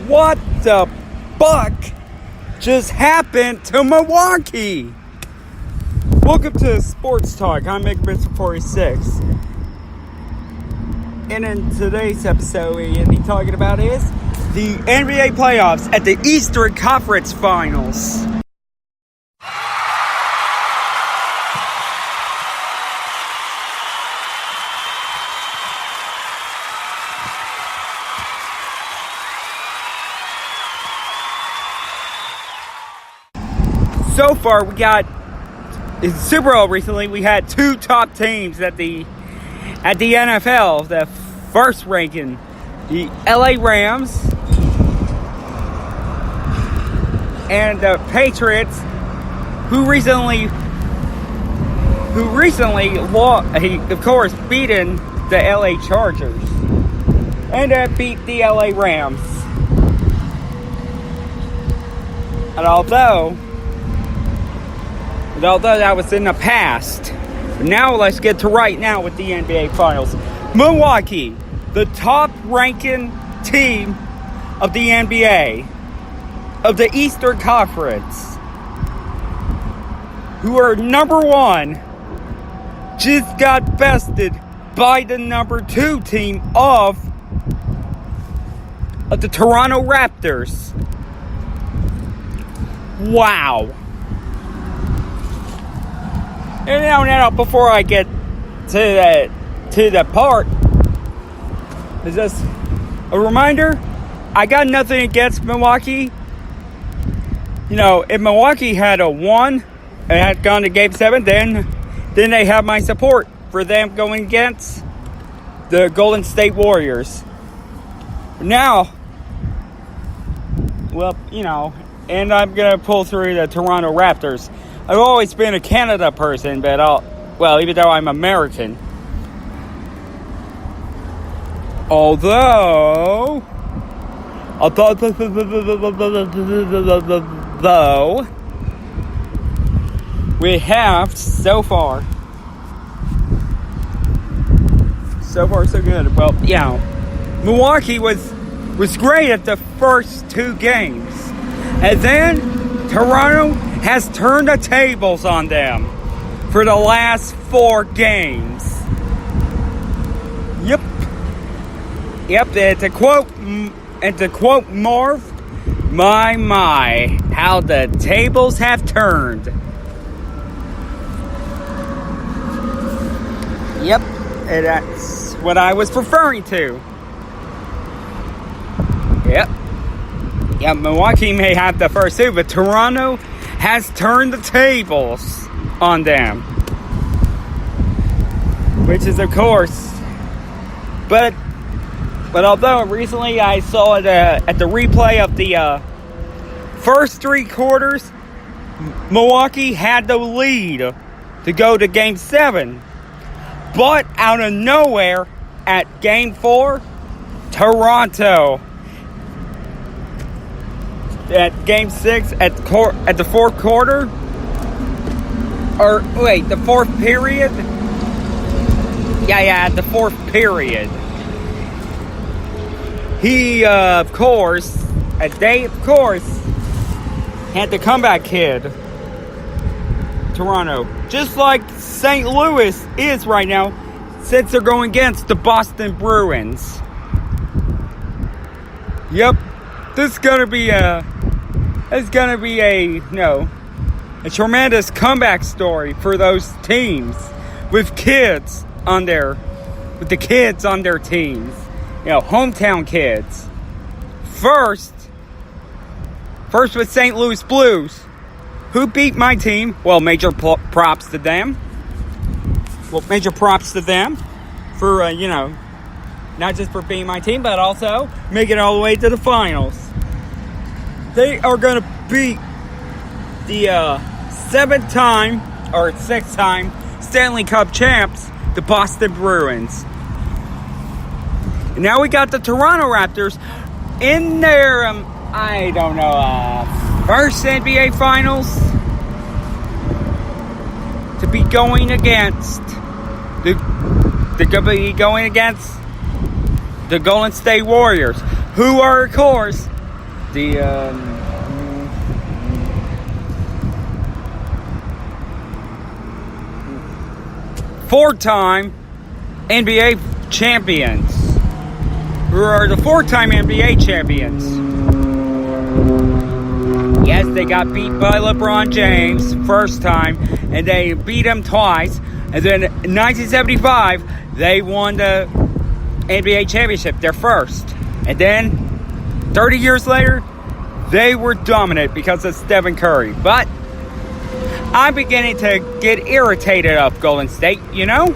What the fuck just happened to Milwaukee? Welcome to Sports Talk. I'm Mr. 46. And in today's episode, we're going to be talking about is the NBA playoffs at the Eastern Conference Finals. So far, we got in Super Bowl recently. We had two top teams at the NFL. The first ranking, the LA Rams and the Patriots, who recently, of course, beaten the LA Chargers and beat the LA Rams. And although that was in the past, now let's get to right now with the NBA Finals. Milwaukee, the top-ranking team of the NBA, of the Eastern Conference, who are number one, just got bested by the number two team of the Toronto Raptors. Wow. And now, before I get to the part, is just a reminder, I got nothing against Milwaukee. You know, if Milwaukee had won and had gone to Game 7, then they have my support for them going against the Golden State Warriors. Now, well, you know, and I'm going to pull through the Toronto Raptors. I've always been a Canada person, but even though I'm American. Although we have so far so good. Well, yeah, Milwaukee was great at the first two games, and then Toronto has turned the tables on them for the last four games. Yep. And to quote Marv, my, how the tables have turned. Yep, and that's what I was referring to. Yep, Milwaukee may have the first two, but Toronto has turned the tables on them. Which is, of course, but although recently I saw it at the replay of the first three quarters, Milwaukee had the lead to go to Game 7. But out of nowhere, at Game 4, Toronto, at Game 6, at the fourth quarter, the fourth period? Yeah, at the fourth period. He, had the comeback kid, Toronto. Just like St. Louis is right now, since they're going against the Boston Bruins. Yep, this is gonna be a tremendous comeback story for those teams with the kids on their teams. You know, hometown kids. First with St. Louis Blues, who beat my team. Well, major props to them. For, not just for beating my team, but also making it all the way to the finals. They are going to beat the 6-time Stanley Cup champs, the Boston Bruins. And now we got the Toronto Raptors in their, first NBA Finals to be going against the Golden State Warriors, who are, of course, the four-time NBA champions, who are the four-time NBA champions. Yes, they got beat by LeBron James first time, and they beat him twice. And then in 1975, they won the NBA championship, their first. And then 30 years later, they were dominant because of Stephen Curry. But I'm beginning to get irritated of Golden State, you know?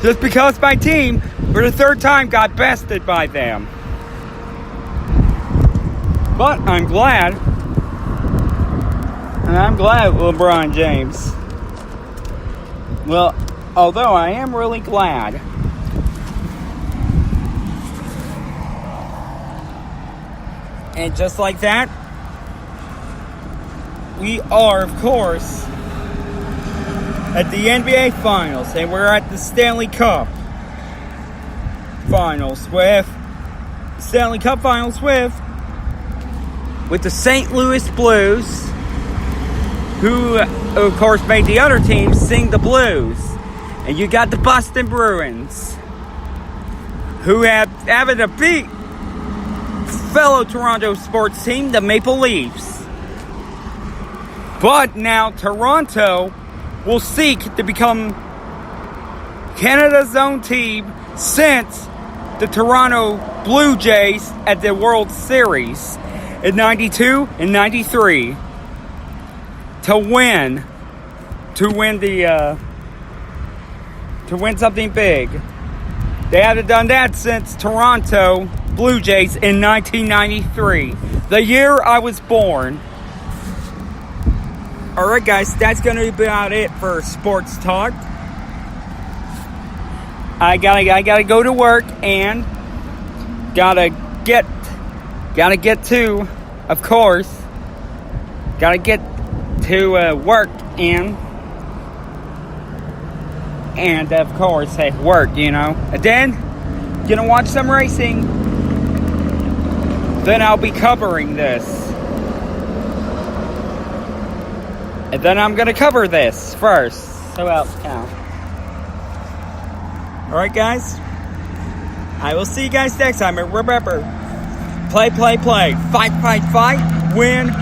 Just because my team, for the third time, got bested by them. But I'm glad. And I'm glad LeBron James. Well, although I am really glad. And just like that, we are, of course, at the NBA Finals. And we're at the Stanley Cup Finals with the St. Louis Blues, who, of course, made the other teams sing the blues. And you got the Boston Bruins, who have having to beat fellow Toronto sports team, the Maple Leafs. But now Toronto will seek to become Canada's own team since the Toronto Blue Jays at the World Series in 92 and 93 to win something big. They haven't done that since Toronto Blue Jays in 1993, the year I was born. Alright guys, that's going to be about it for sports talk. I gotta go to work and gotta get to, of course, work and of course at work, you know. And then gonna watch some racing. Then I'll be covering this. And then I'm gonna cover this first. So alright guys. I will see you guys next time. And remember, play. Fight. Win.